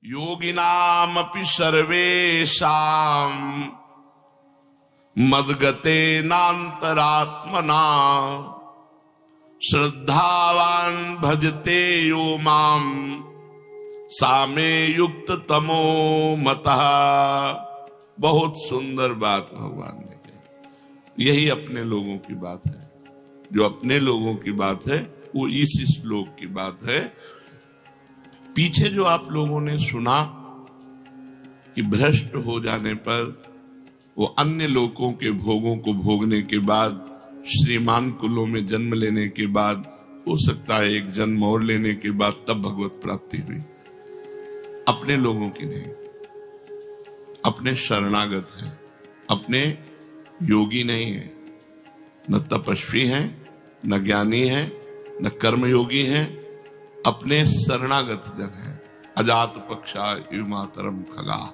योगिनामपि सर्वेषां मद्गतेनान्तरात्मना श्रद्धावान् भजते यो मां सामे युक्त तमो मतः। बहुत सुंदर बात भगवान ने कही। यही अपने लोगों की बात है। जो अपने लोगों की बात है वो इस श्लोक की बात है। पीछे जो आप लोगों ने सुना कि भ्रष्ट हो जाने पर वो अन्य लोगों के भोगों को भोगने के बाद, श्रीमान कुलों में जन्म लेने के बाद, हो सकता है एक जन्म और लेने के बाद तब भगवत प्राप्ति हुई। अपने लोगों की नहीं, अपने शरणागत हैं, अपने योगी नहीं है, न तपस्वी हैं, न ज्ञानी हैं, न कर्मयोगी हैं, अपने शरणागत जन है। अजात पक्षा युमातरम खगा।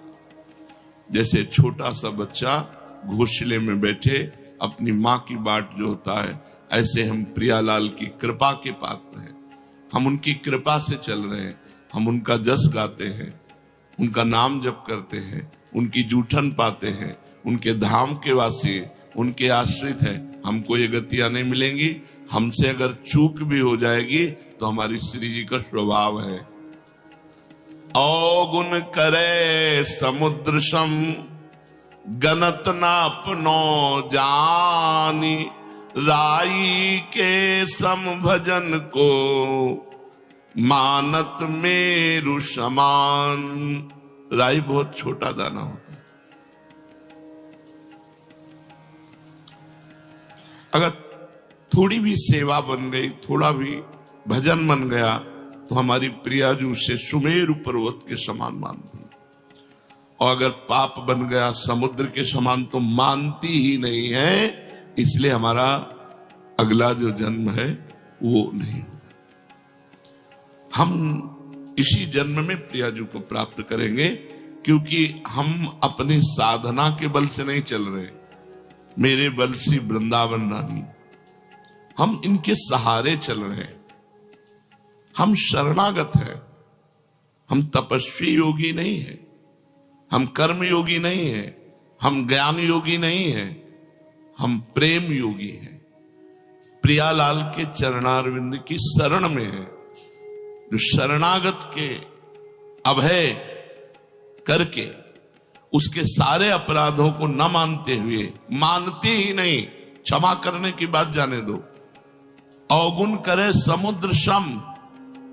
जैसे छोटा सा बच्चा घोंसले में बैठे अपनी माँ की बाट जोता है, ऐसे हम प्रियालाल की कृपा के पात्र हैं। हम उनकी कृपा से चल रहे हैं। हम उनका जस गाते हैं, उनका नाम जप करते हैं, उनकी जूठन पाते हैं, उनके धाम के वासी, उनके आश्रित हैं। हमको ये गतियां नहीं मिलेंगी। हमसे अगर चूक भी हो जाएगी तो हमारी श्री जी का स्वभाव है। अवगुण करे समुद्र सम गनत ना अपनो जानी, राई के सम भजन को मानत मेरु समान। राई बहुत छोटा दाना होता है। अगर थोड़ी भी सेवा बन गई, थोड़ा भी भजन बन गया तो हमारी प्रियाजू से सुमेरु पर्वत के समान मानती। और अगर पाप बन गया समुद्र के समान तो मानती ही नहीं है। इसलिए हमारा अगला जो जन्म है वो नहीं होगा। हम इसी जन्म में प्रियाजू को प्राप्त करेंगे, क्योंकि हम अपनी साधना के बल से नहीं चल रहे। मेरे बल सी वृंदावन रानी, हम इनके सहारे चल रहे हैं। हम शरणागत हैं। हम तपस्वी योगी नहीं हैं, हम कर्म योगी नहीं हैं, हम ज्ञान योगी नहीं हैं, हम प्रेम योगी हैं। प्रियालाल के चरणारविंद की शरण में है। जो शरणागत के अभय करके उसके सारे अपराधों को न मानते हुए, मानते ही नहीं, क्षमा करने की बात जाने दो। अवगुण करे समुद्र सम,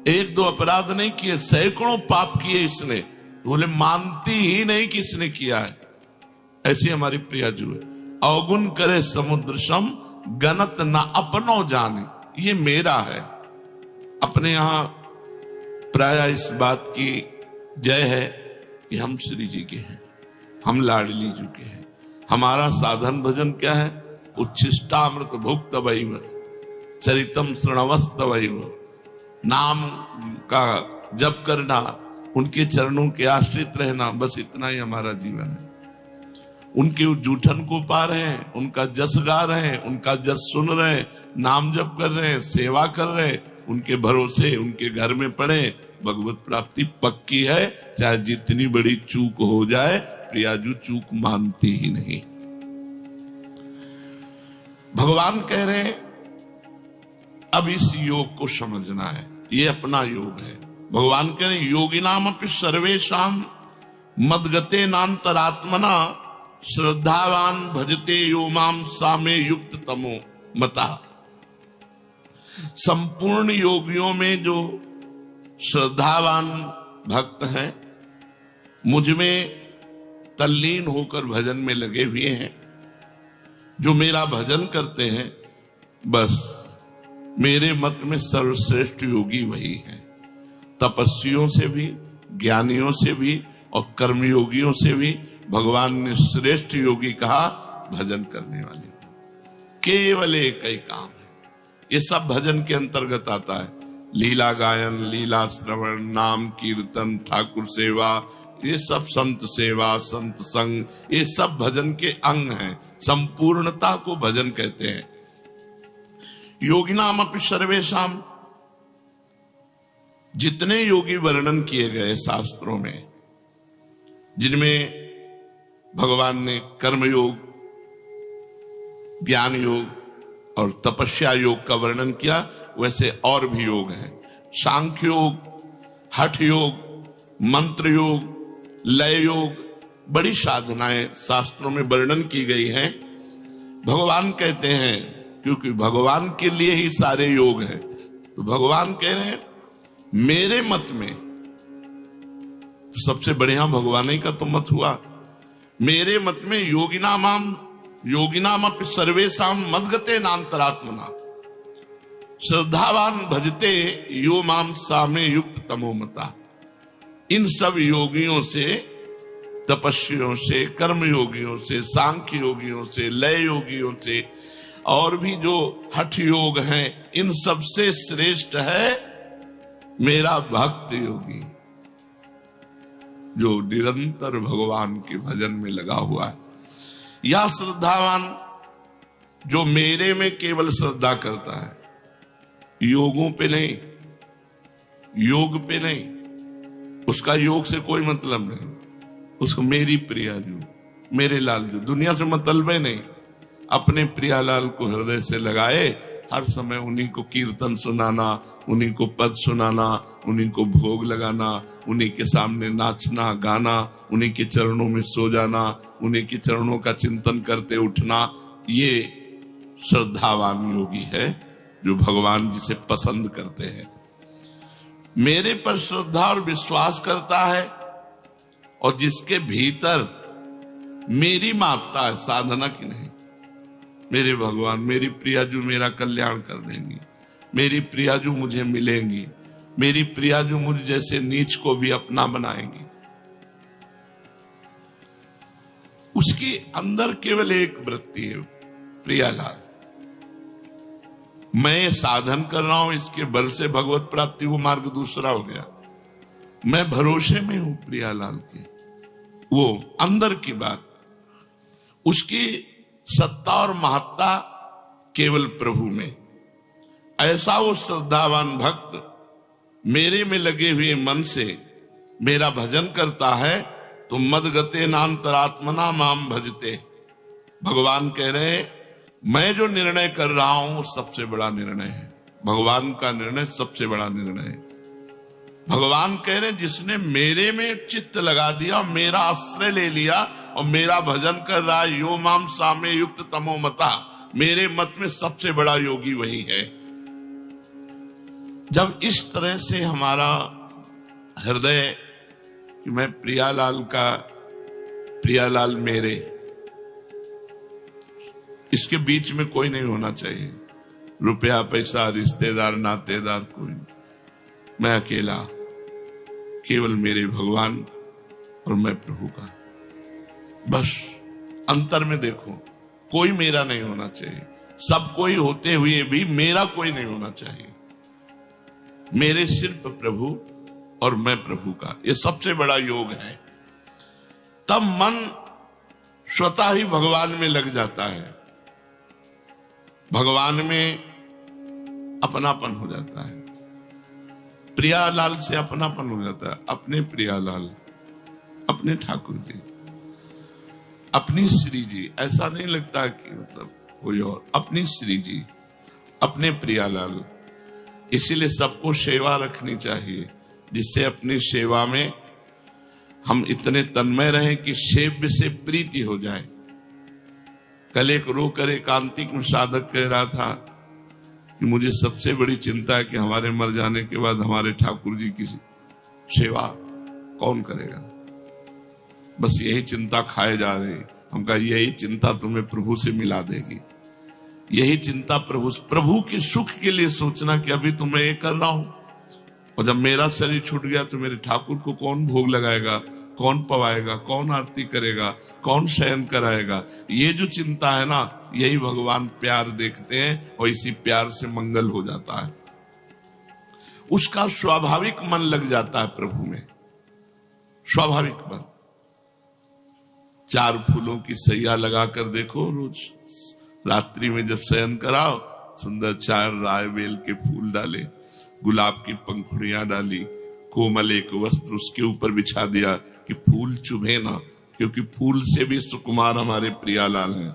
एक दो अपराध नहीं किए, सैकड़ों पाप किए इसने, बोले मानती ही नहीं कि इसने किया है। ऐसी हमारी प्रियाजू है। अवगुण करे समुद्र सम गनत ना अपनो जाने। ये मेरा है। अपने यहां प्राय इस बात की जय है कि हम श्री जी के हैं, हम लाडली जी के हैं। हमारा साधन भजन क्या है? उच्छिष्टामृत भुक्त वैव चरितम श्रणवस्त वैव। नाम का जप करना, उनके चरणों के आश्रित रहना, बस इतना ही हमारा जीवन है। उनके जूठन को पा रहे हैं, उनका जस गा रहे हैं, उनका जस सुन रहे हैं, नाम जप कर रहे हैं, सेवा कर रहे हैं, उनके भरोसे उनके घर में पड़े। भगवत प्राप्ति पक्की है, चाहे जितनी बड़ी चूक हो जाए। प्रियाजू चूक मानती ही नहीं। भगवान कह रहे हैं अब इस योग को समझना है। ये अपना योग है। भगवान कह रहे हैं योगिनाम अपि सर्वेषाम मद्गते नान्तरात्मना श्रद्धावान भजते यो माम सामे युक्त तमो मता। संपूर्ण योगियों में जो श्रद्धावान भक्त हैं, मुझ में तल्लीन होकर भजन में लगे हुए हैं, जो मेरा भजन करते हैं, बस मेरे मत में सर्वश्रेष्ठ योगी वही है। तपस्वियों से भी, ज्ञानियों से भी और कर्मयोगियों से भी भगवान ने श्रेष्ठ योगी कहा भजन करने वाले। केवल एक ही काम है। ये सब भजन के अंतर्गत आता है। लीला गायन, लीला श्रवण, नाम कीर्तन, ठाकुर सेवा, ये सब संत सेवा, संत संग, ये सब भजन के अंग हैं। संपूर्णता को भजन कहते हैं। योगिनाम अपि सर्वेषाम जितने योगी वर्णन किए गए शास्त्रों में, जिनमें भगवान ने कर्म योग, ज्ञान योग और तपस्या योग का वर्णन किया, वैसे और भी योग हैं। सांख्य योग, हठ योग, मंत्र योग, लय योग, बड़ी साधनाएं शास्त्रों में वर्णन की गई हैं। भगवान कहते हैं, क्योंकि भगवान के लिए ही सारे योग हैं, तो भगवान कह रहे हैं मेरे मत में सबसे बढ़िया भगवान ही का तो मत हुआ। मेरे मत में योगिनामपि सर्वेषाम मद्गते नान्तरात्मना श्रद्धावान भजते यो माम सामे युक्त तमो मता। इन सब योगियों से, तपस्वियों से, कर्म योगियों से, सांख्य योगियों से, लय योगियों से, और भी जो हठ योग हैं, इन सब से श्रेष्ठ है मेरा भक्त योगी, जो निरंतर भगवान के भजन में लगा हुआ है। या श्रद्धावान, जो मेरे में केवल श्रद्धा करता है, योगों पे नहीं, योग पे नहीं, उसका योग से कोई मतलब नहीं, उसको मेरी प्रिया जो, मेरे लाल जो, दुनिया से मतलब ही नहीं, अपने प्रियालाल को हृदय से लगाए, हर समय उन्हीं को कीर्तन सुनाना, उन्हीं को पद सुनाना, उन्हीं को भोग लगाना, उन्हीं के सामने नाचना गाना, उन्हीं के चरणों में सो जाना, उन्हीं के चरणों का चिंतन करते उठना, ये श्रद्धावान योगी है, जो भगवान जी से पसंद करते हैं। मेरे पर श्रद्धा और विश्वास करता है, और जिसके भीतर मेरी मापता है, साधना की नहीं। मेरे भगवान, मेरी प्रियाजू मेरा कल्याण कर देंगी, मेरी प्रियाजू मुझे मिलेंगी, मेरी प्रियाजू मुझ जैसे नीच को भी अपना बनाएंगी। उसके अंदर केवल एक वृत्ति है, प्रियालाल। मैं साधन कर रहा हूं, इसके बल से भगवत प्राप्ति, वो मार्ग दूसरा हो गया। मैं भरोसे में हूं प्रियालाल के, वो अंदर की बात। उसकी सत्ता और महत्ता केवल प्रभु में। ऐसा वो श्रद्धावान भक्त मेरे में लगे हुए मन से मेरा भजन करता है, तो मदगते नान्तरात्मना माम भजते। भगवान कह रहे, मैं जो निर्णय कर रहा हूं सबसे बड़ा निर्णय है, भगवान का निर्णय सबसे बड़ा निर्णय है। भगवान कह रहे, जिसने मेरे में चित्त लगा दिया, मेरा आश्रय ले लिया और मेरा भजन कर रहा है, यो माम सामे युक्त तमो मता, मेरे मत में सबसे बड़ा योगी वही है। जब इस तरह से हमारा हृदय कि मैं प्रियालाल का, प्रियालाल मेरे, इसके बीच में कोई नहीं होना चाहिए, रुपया पैसा रिश्तेदार नातेदार कोई, मैं अकेला, केवल मेरे भगवान और मैं प्रभु का। बस अंतर में देखो, कोई मेरा नहीं होना चाहिए, सब कोई होते हुए भी मेरा कोई नहीं होना चाहिए। मेरे सिर्फ प्रभु और मैं प्रभु का, ये सबसे बड़ा योग है। तब मन स्वतः ही भगवान में लग जाता है, भगवान में अपनापन हो जाता है, प्रियालाल से अपनापन हो जाता है। अपने प्रियालाल, अपने ठाकुर जी, अपनी श्री जी, ऐसा नहीं लगता कि मतलब कोई और, अपनी श्री जी, अपने प्रियालाल। इसीलिए सबको सेवा रखनी चाहिए, जिससे अपनी सेवा में हम इतने तन्मय रहें कि सेव्य से प्रीति हो जाए। कल एक रोकर एकांतिक में साधक कह रहा था कि मुझे सबसे बड़ी चिंता है कि हमारे मर जाने के बाद हमारे ठाकुर जी की सेवा कौन करेगा। बस यही चिंता खाए जा रही। हम कहा यही चिंता तुम्हें प्रभु से मिला देगी, यही चिंता प्रभु के सुख के लिए सोचना कि अभी तो मैं ये कर रहा हूं, और जब मेरा शरीर छूट गया तो मेरे ठाकुर को कौन भोग लगाएगा, कौन पवाएगा, कौन आरती करेगा, कौन शयन कराएगा। ये जो चिंता है ना, यही भगवान प्यार देखते हैं, और इसी प्यार से मंगल हो जाता है। उसका स्वाभाविक मन लग जाता है प्रभु में, स्वाभाविक मन। 4 फूलों की सैया लगाकर देखो, रोज रात्रि में जब शयन कराओ, सुंदर 4 राय बेल के फूल डाले, गुलाब की पंखुड़ियां डाली, कोमल एक वस्त्र उसके ऊपर बिछा दिया कि फूल चुभे ना, क्योंकि फूल से भी सुकुमार हमारे प्रियालाल हैं।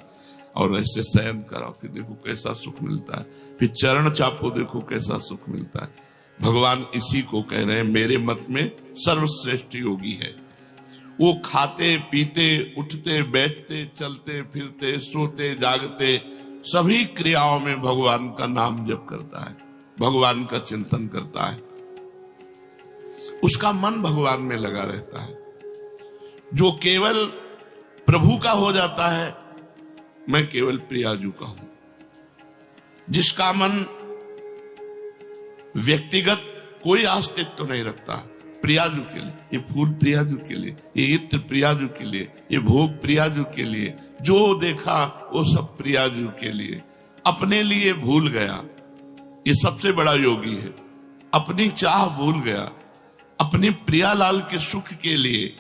और ऐसे शयन कराओ कि देखो कैसा सुख मिलता है। फिर चरण चापो, देखो कैसा सुख मिलता है। भगवान इसी को कह रहे हैं, मेरे मत में सर्वश्रेष्ठ योगी है वो खाते पीते उठते बैठते चलते फिरते सोते जागते सभी क्रियाओं में भगवान का नाम जप करता है, भगवान का चिंतन करता है, उसका मन भगवान में लगा रहता है। जो केवल प्रभु का हो जाता है, मैं केवल प्रियाजू का हूं। जिसका मन व्यक्तिगत कोई अस्तित्व तो नहीं रखता, प्रियाजू के लिए, ये फूल प्रियाजू के लिए, ये इत्र प्रियाजू के लिए, ये भोग प्रियाजू के लिए, जो देखा वो सब प्रियाजू के लिए, अपने लिए भूल गया। ये सबसे बड़ा योगी है, अपनी चाह भूल गया, अपने प्रियालाल के सुख के लिए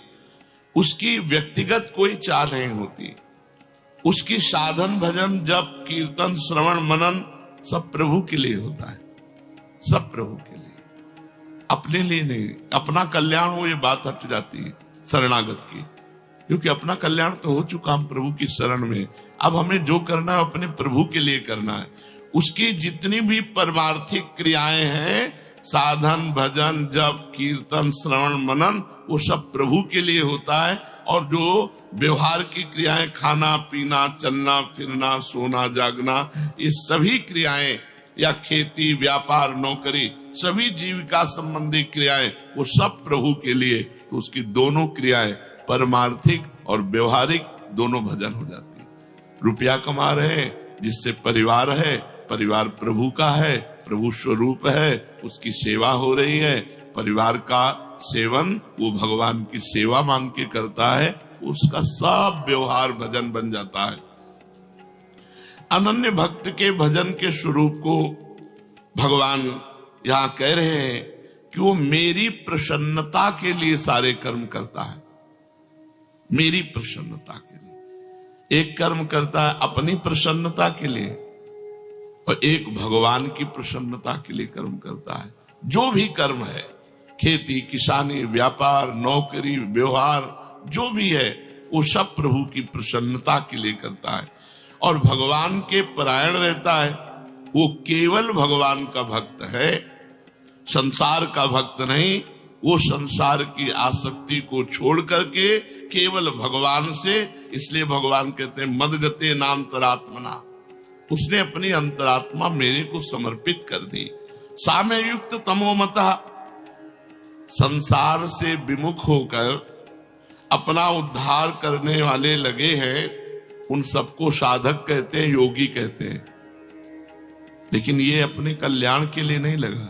उसकी व्यक्तिगत कोई चाह नहीं होती। उसकी साधन भजन जप कीर्तन श्रवण मनन सब प्रभु के लिए होता है, सब प्रभु के लिए, अपने लिए नहीं। अपना कल्याण हो, ये बात हट जाती है शरणागत की, क्योंकि अपना कल्याण तो हो चुका हम प्रभु की शरण में। अब हमें जो करना है अपने प्रभु के लिए करना है। उसकी जितनी भी परमार्थिक क्रियाएं हैं, साधन भजन जप कीर्तन श्रवण मनन, वो सब प्रभु के लिए होता है। और जो व्यवहार की क्रियाएं, खाना पीना चलना फिरना सोना जागना, ये सभी क्रियाएं, या खेती व्यापार नौकरी, सभी जीविका संबंधी क्रियाएं, वो सब प्रभु के लिए। तो उसकी दोनों क्रियाएं परमार्थिक और व्यवहारिक दोनों भजन हो जाती है। रुपया कमा रहे हैं, जिससे परिवार है, परिवार प्रभु का है, प्रभु स्वरूप है, उसकी सेवा हो रही है। परिवार का सेवन वो भगवान की सेवा मान के करता है, उसका सब व्यवहार भजन बन जाता है। अनन्य भक्त के भजन के स्वरूप को भगवान यहां कह रहे हैं कि वो मेरी प्रसन्नता के लिए सारे कर्म करता है, मेरी प्रसन्नता के लिए। एक कर्म करता है अपनी प्रसन्नता के लिए, और एक भगवान की प्रसन्नता के लिए कर्म करता है। जो भी कर्म है, खेती किसानी व्यापार नौकरी व्यवहार जो भी है, वो सब प्रभु की प्रसन्नता के लिए करता है और भगवान के परायण रहता है। वो केवल भगवान का भक्त है, संसार का भक्त नहीं। वो संसार की आसक्ति को छोड़ करके केवल भगवान से, इसलिए भगवान कहते हैं मदगते नान्तरात्मना, उसने अपनी अंतरात्मा मेरे को समर्पित कर दी। साम्य युक्त तमोमता, संसार से विमुख होकर अपना उद्धार करने वाले लगे हैं, उन सबको साधक कहते हैं, योगी कहते हैं। लेकिन ये अपने कल्याण के लिए नहीं लगा,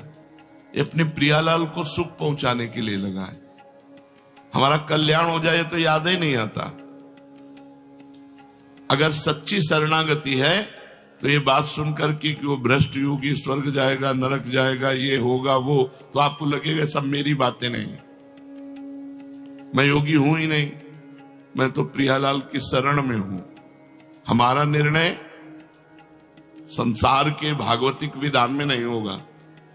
ये अपने प्रियालाल को सुख पहुंचाने के लिए लगा है। हमारा कल्याण हो जाए तो याद ही नहीं आता। अगर सच्ची शरणागति है तो ये बात सुनकर कि वो भ्रष्ट योगी स्वर्ग जाएगा नरक जाएगा ये होगा वो, तो आपको लगेगा सब मेरी बातें नहीं, मैं योगी हूं ही नहीं, मैं तो प्रियालाल की शरण में हूं। हमारा निर्णय संसार के भागवतिक विधान में नहीं होगा,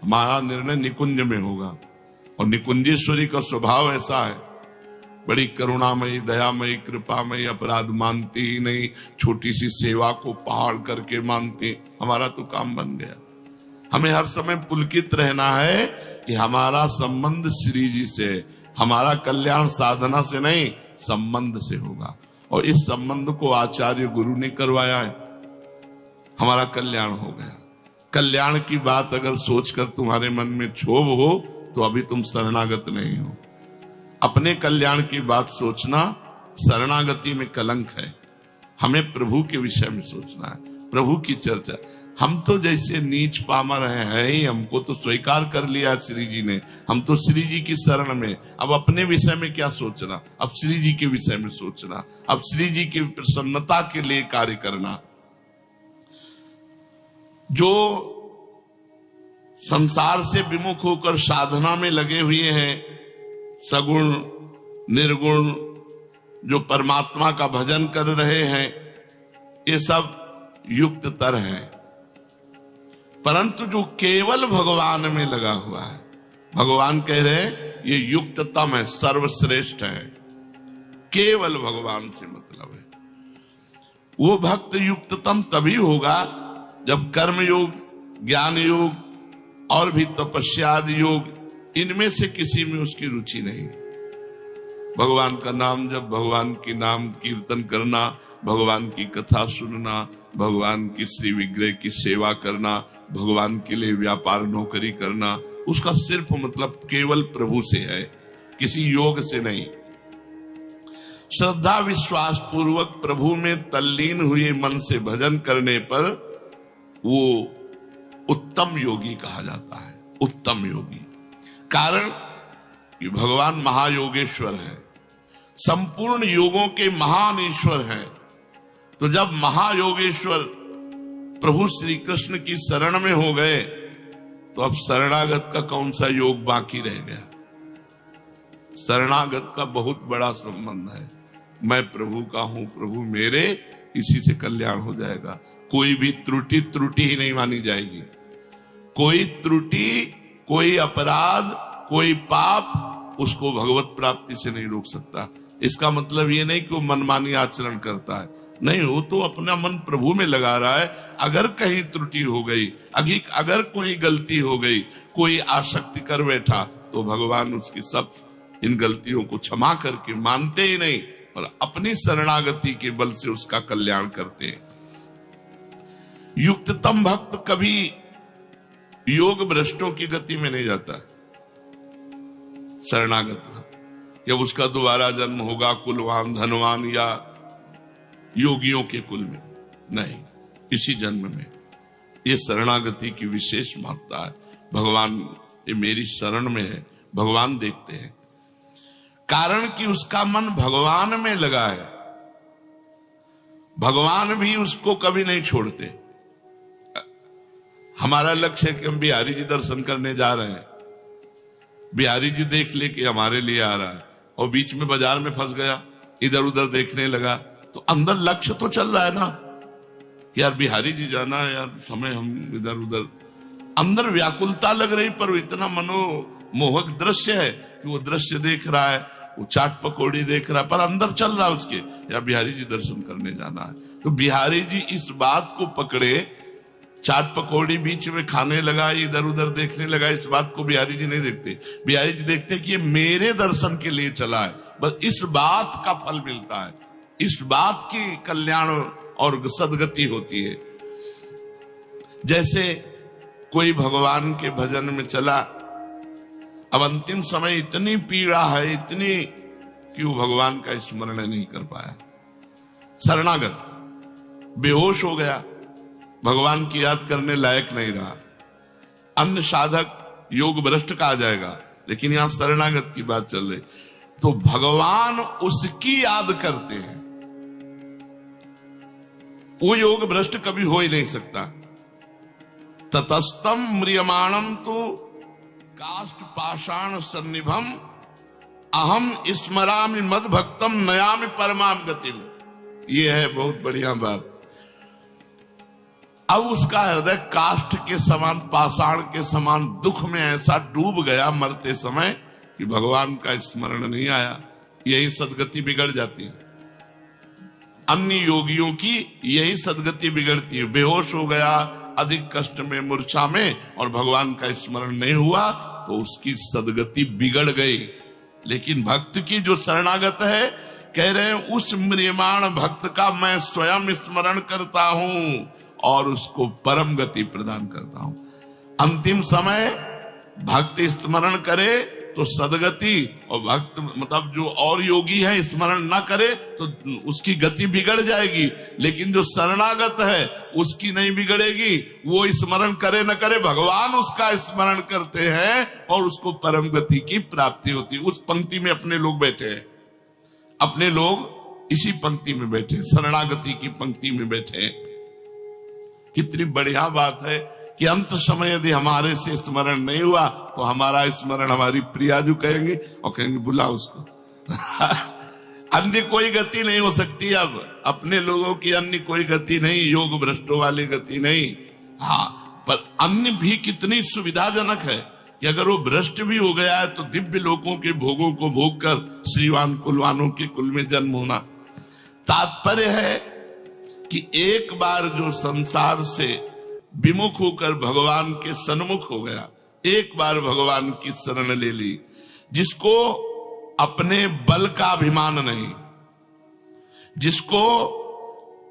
हमारा निर्णय निकुंज में होगा। और निकुंजेश्वरी का स्वभाव ऐसा है, बड़ी करुणामयी दयामयी कृपामयी, अपराध मानती ही नहीं, छोटी सी सेवा को पहाड़ करके मानती। हमारा तो काम बन गया। हमें हर समय पुलकित रहना है कि हमारा संबंध श्री जी से, हमारा कल्याण साधना से नहीं संबंध से होगा। और इस संबंध को आचार्य गुरु ने करवाया है, हमारा कल्याण हो गया। कल्याण की बात अगर सोचकर तुम्हारे मन में क्षोभ हो तो अभी तुम शरणागत नहीं हो। अपने कल्याण की बात सोचना शरणागति में कलंक है। हमें प्रभु के विषय में सोचना है, प्रभु की चर्चा। हम तो जैसे नीच पामर हैं ही, हमको तो स्वीकार कर लिया श्री जी ने, हम तो श्री जी की शरण में। अब अपने विषय में क्या सोचना, अब श्री जी के विषय में सोचना, अब श्री जी की प्रसन्नता के लिए कार्य करना। जो संसार से विमुख होकर साधना में लगे हुए हैं, सगुण निर्गुण जो परमात्मा का भजन कर रहे हैं, ये सब युक्त तर हैं। परंतु जो केवल भगवान में लगा हुआ है, भगवान कह रहे हैं ये युक्ततम है, सर्वश्रेष्ठ है, केवल भगवान से मतलब है। वो भक्त युक्ततम तभी होगा जब कर्म योग, ज्ञान योग और भी तपस्या आदि योग, इनमें से किसी में उसकी रुचि नहीं। भगवान का नाम जब, भगवान की नाम कीर्तन करना, भगवान की कथा सुनना, भगवान की श्री विग्रह की सेवा करना, भगवान के लिए व्यापार नौकरी करना, उसका सिर्फ मतलब केवल प्रभु से है, किसी योग से नहीं। श्रद्धा विश्वास पूर्वक प्रभु में तल्लीन हुए मन से भजन करने पर वो उत्तम योगी कहा जाता है, उत्तम योगी। कारण कि भगवान महायोगेश्वर है, संपूर्ण योगों के महान ईश्वर हैं। तो जब महायोगेश्वर प्रभु श्री कृष्ण की शरण में हो गए तो अब शरणागत का कौन सा योग बाकी रह गया? शरणागत का बहुत बड़ा संबंध है, मैं प्रभु का हूं, प्रभु मेरे, इसी से कल्याण हो जाएगा। कोई भी त्रुटि ही नहीं मानी जाएगी। कोई त्रुटि, कोई अपराध, कोई पाप उसको भगवत प्राप्ति से नहीं रोक सकता। इसका मतलब ये नहीं कि वो मनमानी आचरण करता है, नहीं, वो तो अपना मन प्रभु में लगा रहा है। अगर कहीं त्रुटि हो गई, अगर कोई गलती हो गई, कोई आसक्ति कर बैठा, तो भगवान उसकी सब इन गलतियों को क्षमा करके मानते ही नहीं और अपनी शरणागति के बल से उसका कल्याण करते हैं। युक्ततम भक्त कभी योग भ्रष्टों की गति में नहीं जाता। शरणागत भक्त जब उसका दोबारा जन्म होगा कुलवान धनवान या योगियों के कुल में, नहीं, इसी जन्म में। ये शरणागति की विशेष महत्ता है। भगवान ये मेरी शरण में है, भगवान देखते हैं, कारण कि उसका मन भगवान में लगा है। भगवान भी उसको कभी नहीं छोड़ते। हमारा लक्ष्य है कि हम बिहारी जी दर्शन करने जा रहे हैं, बिहारी जी देख ले कि हमारे लिए आ रहा है, और बीच में बाजार में फंस गया, इधर उधर देखने लगा, तो अंदर लक्ष्य तो चल रहा है ना कि यार बिहारी जी जाना है, यार समय हम इधर उधर, अंदर व्याकुलता लग रही, पर इतना मनोमोहक दृश्य है कि वो दृश्य देख रहा है, वो चाट पकौड़ी देख रहा है, पर अंदर चल रहा है उसके, यार बिहारी जी दर्शन करने जाना है। तो बिहारी जी इस बात को पकड़े, चाट पकौड़ी बीच में खाने लगा, इधर उधर देखने लगा, इस बात को बिहारी जी नहीं देखते। बिहारी जी देखते कि ये मेरे दर्शन के लिए चला है, बस इस बात का फल मिलता है, इस बात की कल्याण और सदगति होती है। जैसे कोई भगवान के भजन में चला, अब अंतिम समय इतनी पीड़ा है, इतनी कि वो भगवान का स्मरण नहीं कर पाया, शरणागत बेहोश हो गया, भगवान की याद करने लायक नहीं रहा। अन्य साधक योग भ्रष्ट कहा जाएगा, लेकिन यहां शरणागत की बात चल रही, तो भगवान उसकी याद करते हैं। वो योग भ्रष्ट कभी हो ही नहीं सकता। ततस्तम म्रियमाणम तो काष्ठ पाषाण सन्निभम अहम स्मरामि मद भक्तम नयामि परमाम गतिम। ये है बहुत बढ़िया बात। अब उसका हृदय काष्ठ के समान, पाषाण के समान दुख में ऐसा डूब गया मरते समय कि भगवान का स्मरण नहीं आया। यही सदगति बिगड़ जाती है। अन्य योगियों की यही सदगति बिगड़ती है। बेहोश हो गया, अधिक कष्ट में, मूर्छा में, और भगवान का स्मरण नहीं हुआ तो उसकी सदगति बिगड़ गई। लेकिन भक्त की जो शरणागत है, कह रहे हैं उस म्रियमाण भक्त का मैं स्वयं स्मरण करता हूं और उसको परम गति प्रदान करता हूं। अंतिम समय भक्त स्मरण करे तो सदगति, और भक्त मतलब जो और योगी है स्मरण ना करे तो उसकी गति बिगड़ जाएगी। लेकिन जो शरणागत है उसकी नहीं बिगड़ेगी। वो स्मरण करे न करे, भगवान उसका स्मरण करते हैं और उसको परम गति की प्राप्ति होती है। उस पंक्ति में अपने लोग बैठे हैं, अपने लोग इसी पंक्ति में बैठे, शरणागति की पंक्ति में बैठे। कितनी बढ़िया बात है कि अंत समय यदि हमारे से स्मरण नहीं हुआ तो हमारा स्मरण हमारी प्रियाजू कहेंगे और कहेंगे बुला उसको। अन्य कोई गति नहीं हो सकती। अब अपने लोगों की अन्य कोई गति नहीं, योग भ्रष्टों वाली गति नहीं। हाँ, पर अन्य भी कितनी सुविधाजनक है कि अगर वो भ्रष्ट भी हो गया है तो दिव्य लोकों के भोगों को भोग कर श्रीवान कुलवानों के कुल में जन्म होना। तात्पर्य है कि एक बार जो संसार से विमुख होकर भगवान के सन्मुख हो गया, एक बार भगवान की शरण ले ली, जिसको अपने बल का अभिमान नहीं, जिसको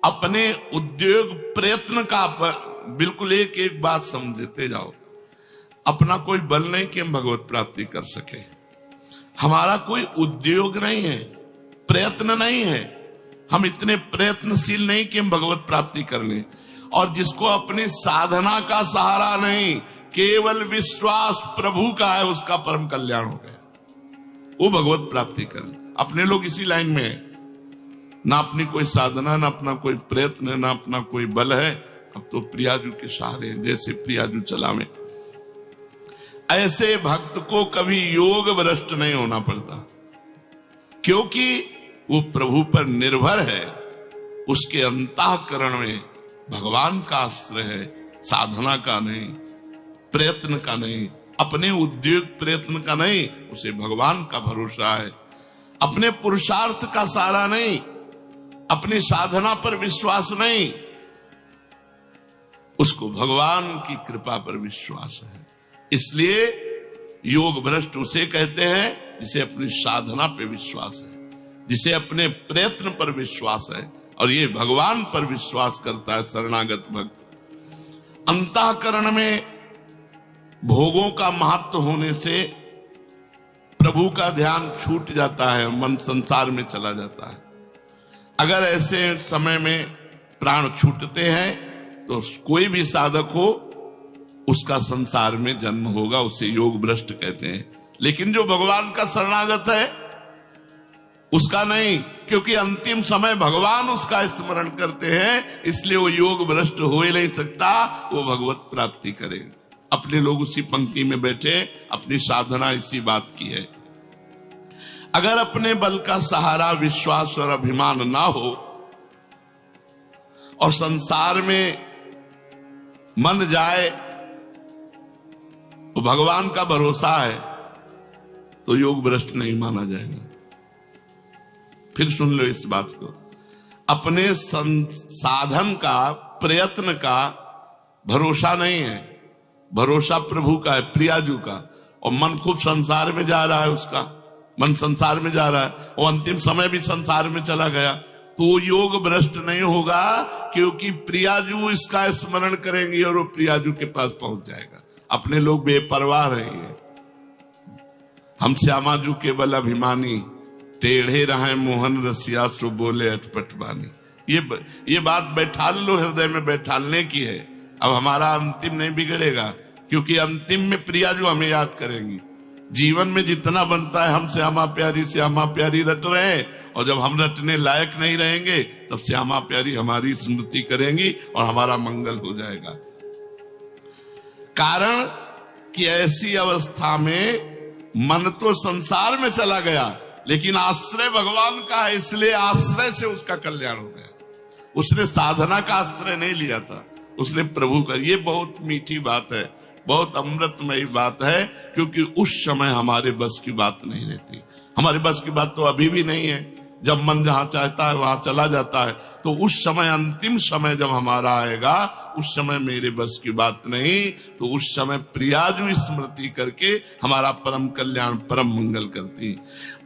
अपने उद्योग प्रयत्न का, बिल्कुल एक एक बात समझते जाओ, अपना कोई बल नहीं कि हम भगवत प्राप्ति कर सके, हमारा कोई उद्योग नहीं है, प्रयत्न नहीं है, हम इतने प्रयत्नशील नहीं कि हम भगवत प्राप्ति कर लें। और जिसको अपनी साधना का सहारा नहीं, केवल विश्वास प्रभु का है, उसका परम कल्याण हो गया, वो भगवत प्राप्ति करे। अपने लोग इसी लाइन में है, ना अपनी कोई साधना, ना अपना कोई प्रयत्न, ना अपना कोई बल है, अब तो प्रियाजू के सहारे हैं, जैसे प्रियाजू चलावे। ऐसे भक्त को कभी योग भ्रष्ट नहीं होना पड़ता, क्योंकि वो प्रभु पर निर्भर है, उसके अंतःकरण में भगवान का आश्रय है, साधना का नहीं, प्रयत्न का नहीं, अपने उद्योग प्रयत्न का नहीं, उसे भगवान का भरोसा है, अपने पुरुषार्थ का सहारा नहीं, अपनी साधना पर विश्वास नहीं, उसको भगवान की कृपा पर विश्वास है। इसलिए योग भ्रष्ट उसे कहते हैं जिसे अपनी साधना पर विश्वास है, जिसे अपने प्रयत्न पर विश्वास है, और ये भगवान पर विश्वास करता है शरणागत भक्त। अंतःकरण में भोगों का महत्व होने से प्रभु का ध्यान छूट जाता है, मन संसार में चला जाता है। अगर ऐसे समय में प्राण छूटते हैं तो कोई भी साधक हो, उसका संसार में जन्म होगा, उसे योग भ्रष्ट कहते हैं। लेकिन जो भगवान का शरणागत है उसका नहीं, क्योंकि अंतिम समय भगवान उसका स्मरण करते हैं, इसलिए वो योग भ्रष्ट हो ही नहीं सकता, वो भगवत प्राप्ति करेगा। अपने लोग उसी पंक्ति में बैठे, अपनी साधना इसी बात की है। अगर अपने बल का सहारा विश्वास और अभिमान ना हो और संसार में मन जाए तो भगवान का भरोसा है, तो योग भ्रष्ट नहीं माना जाएगा। फिर सुन लो इस बात को, अपने साधन का, प्रयत्न का भरोसा नहीं है, भरोसा प्रभु का है, प्रियाजू का। और मन खूब संसार में जा रहा है, उसका मन संसार में जा रहा है, वो अंतिम समय भी संसार में चला गया, तो वो योग भ्रष्ट नहीं होगा, क्योंकि प्रियाजू इसका स्मरण करेंगे और वो प्रियाजू के पास पहुंच जाएगा। अपने लोग बेपरवाह रहिए, हम श्यामाजू केवल अभिमानी, टेढ़े रहे मोहन रसिया सो बोले अटपट बानी। ये बात बैठा लो, हृदय में बैठालने की है। अब हमारा अंतिम नहीं बिगड़ेगा, क्योंकि अंतिम में प्रियाजू हमें याद करेंगी। जीवन में जितना बनता है हम श्यामा प्यारी रट रहे हैं, और जब हम रटने लायक नहीं रहेंगे तब श्यामा प्यारी हमारी स्मृति करेंगी और हमारा मंगल हो जाएगा। कारण कि ऐसी अवस्था में मन तो संसार में चला गया, लेकिन आश्रय भगवान का है, इसलिए आश्रय से उसका कल्याण हो गया। उसने साधना का आश्रय नहीं लिया था, उसने प्रभु का। ये बहुत मीठी बात है, बहुत अमृतमयी बात है, क्योंकि उस समय हमारे बस की बात नहीं रहती। हमारे बस की बात तो अभी भी नहीं है, जब मन जहां चाहता है वहां चला जाता है। तो उस समय, अंतिम समय जब हमारा आएगा, उस समय मेरे बस की बात नहीं, तो उस समय प्रियाजू स्मृति करके हमारा परम कल्याण, परम मंगल करती।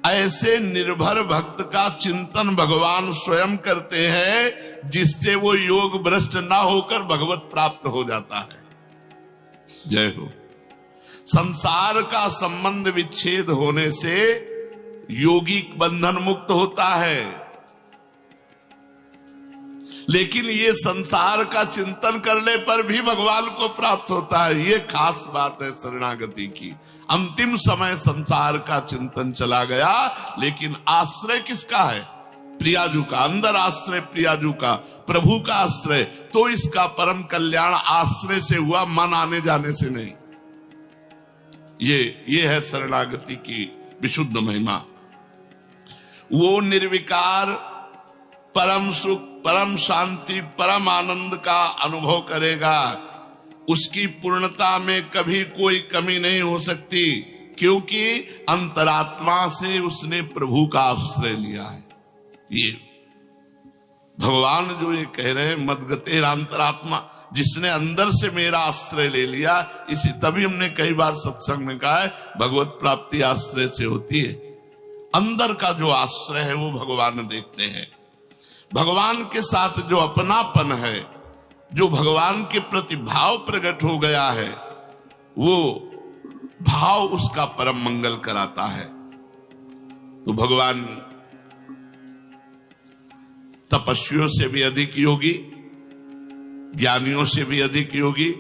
ऐसे निर्भर भक्त का चिंतन भगवान स्वयं करते हैं, जिससे वो योग भ्रष्ट ना होकर भगवत प्राप्त हो जाता है। जय हो। संसार का संबंध विच्छेद होने से योगी बंधन मुक्त होता है, लेकिन ये संसार का चिंतन करने पर भी भगवान को प्राप्त होता है। ये खास बात है शरणागति की। अंतिम समय संसार का चिंतन चला गया, लेकिन आश्रय किसका है? प्रियाजू का। अंदर आश्रय प्रियाजू का, प्रभु का आश्रय। तो इसका परम कल्याण आश्रय से हुआ, मन आने जाने से नहीं। ये है शरणागति की विशुद्ध महिमा। वो निर्विकार परम सुख, परम शांति, परम आनंद का अनुभव करेगा, उसकी पूर्णता में कभी कोई कमी नहीं हो सकती, क्योंकि अंतरात्मा से उसने प्रभु का आश्रय लिया है। ये भगवान जो ये कह रहे हैं, मदगते अंतरात्मा, जिसने अंदर से मेरा आश्रय ले लिया, इसी तभी हमने कई बार सत्संग में कहा है भगवत प्राप्ति आश्रय से होती है। अंदर का जो आश्रय है वो भगवान देखते हैं। भगवान के साथ जो अपनापन है, जो भगवान के प्रति भाव प्रकट हो गया है, वो भाव उसका परम मंगल कराता है। तो भगवान तपस्वियों से भी अधिक योगी, ज्ञानियों से भी अधिक योगी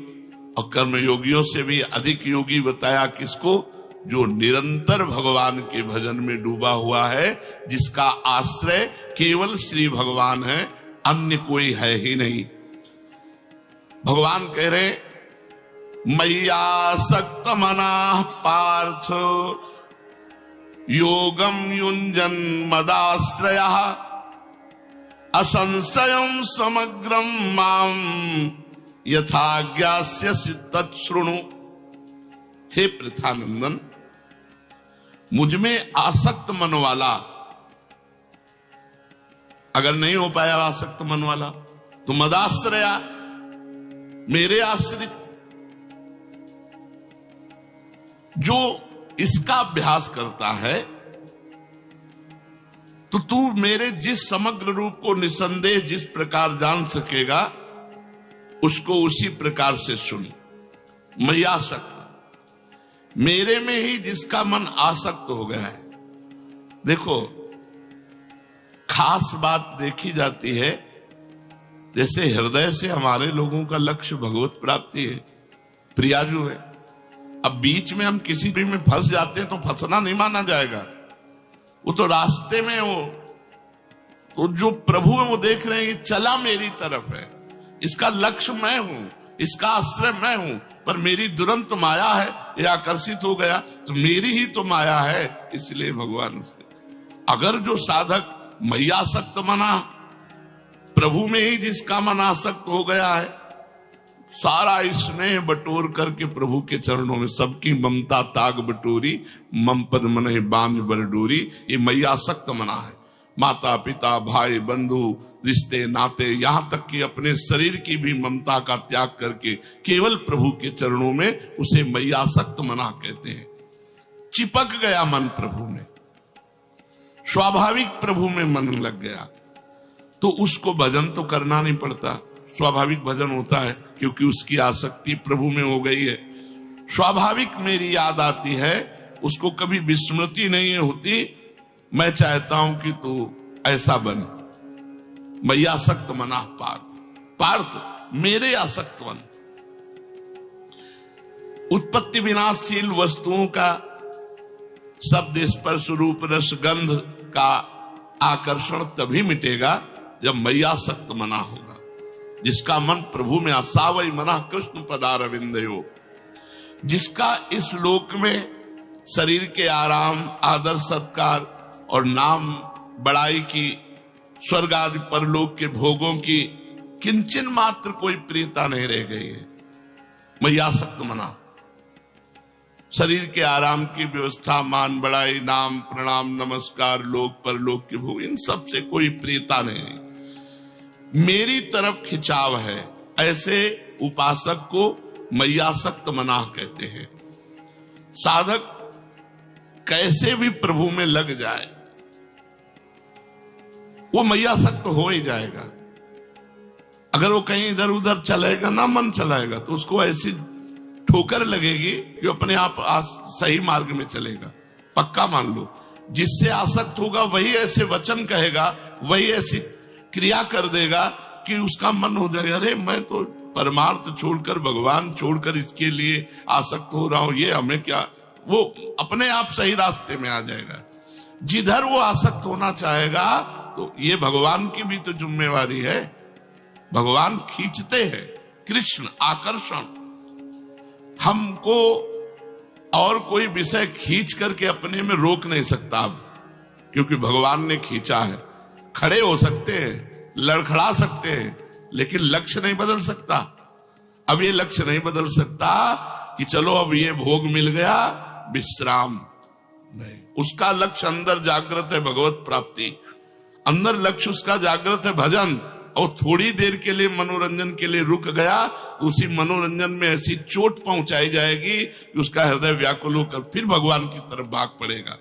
और कर्मयोगियों से भी अधिक योगी बताया किसको? जो निरंतर भगवान के भजन में डूबा हुआ है, जिसका आश्रय केवल श्री भगवान है, अन्य कोई है ही नहीं। भगवान कह रहे मय्यासक्त मनाः पार्थ योगम युञ्जन मदाश्रयः असंशयं समग्रं मां यथा ज्ञास्यसि तच्छृणु। हे पृथानंदन, मुझ में आसक्त मन वाला अगर नहीं हो पाया आसक्त मन वाला, तो मदाश्रया, मेरे आश्रित, जो इसका अभ्यास करता है, तो तू मेरे जिस समग्र रूप को निसंदेह जिस प्रकार जान सकेगा, उसको उसी प्रकार से सुन। मैं आसक्त, मेरे में ही जिसका मन आसक्त हो गया है। देखो, खास बात देखी जाती है, जैसे हृदय से हमारे लोगों का लक्ष्य भगवत प्राप्ति है, प्रियाजू है। अब बीच में हम किसी भी में फंस जाते हैं तो फंसना नहीं माना जाएगा, वो तो रास्ते में हो। तो जो प्रभु है वो देख रहे हैं कि चला मेरी तरफ है, इसका लक्ष्य मैं हूं, इसका आश्रय मैं हूं, पर मेरी दुरंत माया है, ये आकर्षित हो गया, तो मेरी ही तो माया है। इसलिए भगवान से अगर जो साधक मय्यासक्त मना, प्रभु में ही जिसका मन आसक्त हो गया है, सारा स्नेह बटोर करके प्रभु के चरणों में सबकी ममता ताग बटोरी, मम पद मन बांध बरडोरी, ये मय्यासक्त मना है। माता पिता भाई बंधु रिश्ते नाते, यहां तक कि अपने शरीर की भी ममता का त्याग करके केवल प्रभु के चरणों में, उसे मय्यासक्त मना कहते हैं। चिपक गया मन प्रभु में, स्वाभाविक प्रभु में मन लग गया, तो उसको भजन तो करना नहीं पड़ता, स्वाभाविक भजन होता है, क्योंकि उसकी आसक्ति प्रभु में हो गई है। स्वाभाविक मेरी याद आती है, उसको कभी विस्मृति नहीं होती, मैं चाहता हूं कि तू ऐसा बन। मय्यासक्त मना पार्थ, पार्थ मेरे आसक्त बन। उत्पत्ति विनाशशील वस्तुओं का शब्द स्पर्श रूप रस गंध का आकर्षण तभी मिटेगा जब मय्यासक्त मना होगा, जिसका मन प्रभु में आसावई मना कृष्ण पदारविंदयो, जिसका इस लोक में शरीर के आराम, आदर सत्कार और नाम बड़ाई की, स्वर्ग आदि परलोक के भोगों की किंचन मात्र कोई प्रियता नहीं रह गई है। मय्यासक्त मना, शरीर के आराम की व्यवस्था, मान बड़ाई, नाम प्रणाम नमस्कार, लोक परलोक के भोग, इन सब से कोई प्रियता नहीं, मेरी तरफ खिंचाव है। ऐसे उपासक को मय्यासक्त मना कहते हैं। साधक कैसे भी प्रभु में लग जाए, वो मय्यासक्त हो ही जाएगा। अगर वो कहीं इधर उधर चलेगा ना, मन चलाएगा, तो उसको ऐसी ठोकर लगेगी कि अपने आप सही मार्ग में चलेगा, पक्का मान लो। जिससे आसक्त होगा वही ऐसे वचन कहेगा, वही ऐसी क्रिया कर देगा कि उसका मन हो जाएगा, अरे मैं तो परमार्थ छोड़कर, भगवान छोड़कर इसके लिए आसक्त हो रहा हूं, ये हमें क्या, वो अपने आप सही रास्ते में आ जाएगा। जिधर वो आसक्त होना चाहेगा, तो ये भगवान की भी तो जिम्मेवारी है। भगवान खींचते हैं, कृष्ण आकर्षण, हमको और कोई विषय खींच करके अपने में रोक नहीं सकता अब, क्योंकि भगवान ने खींचा है। खड़े हो सकते हैं, लड़खड़ा सकते हैं, लेकिन लक्ष्य नहीं बदल सकता। अब ये लक्ष्य नहीं बदल सकता कि चलो अब ये भोग मिल गया, विश्राम नहीं। उसका लक्ष्य अंदर जागृत है भगवत प्राप्ति, अंदर लक्ष्य उसका जागृत है भजन। और थोड़ी देर के लिए मनोरंजन के लिए रुक गया तो उसी मनोरंजन में ऐसी चोट पहुंचाई जाएगी कि उसका हृदय व्याकुल होकर फिर भगवान की तरफ भाग पड़ेगा।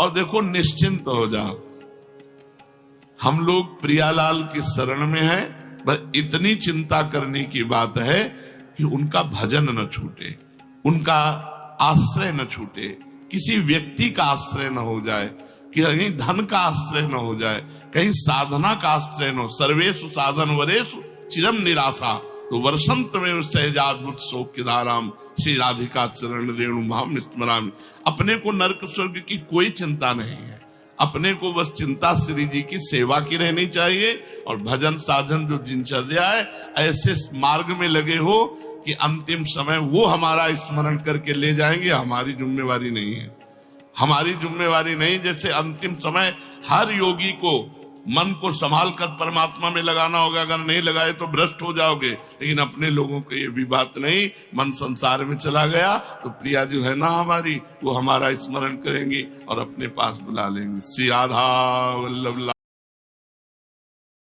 और देखो, निश्चिंत हो जाओ, हम लोग प्रियालाल की शरण में हैं, बस इतनी चिंता करने की बात है कि उनका भजन न छूटे, उनका आश्रय न छूटे, किसी व्यक्ति का आश्रय न हो जाए, कहीं धन का आश्रय न हो जाए, कहीं साधना का आश्रय न हो। सर्वेषु साधन वरेषु चिरम निराशा, तो वर्षंत में सहजाद्भुत शोक की धाराम श्री राधिका चरण रेणु भाम स्मरामि। अपने को नरक स्वर्ग की कोई चिंता नहीं है, अपने को बस चिंता श्री जी की सेवा की रहनी चाहिए। और भजन साधन जो दिनचर्या है, ऐसे मार्ग में लगे हो कि अंतिम समय वो हमारा स्मरण करके ले जाएंगे, हमारी जिम्मेवारी नहीं है, हमारी जिम्मेवारी नहीं। जैसे अंतिम समय हर योगी को मन को संभाल कर परमात्मा में लगाना होगा, अगर नहीं लगाए तो भ्रष्ट हो जाओगे। लेकिन अपने लोगों को ये भी बात नहीं, मन संसार में चला गया तो प्रिया जो है ना हमारी, वो हमारा स्मरण करेंगी और अपने पास बुला लेंगे। श्री राधा वल्लभ।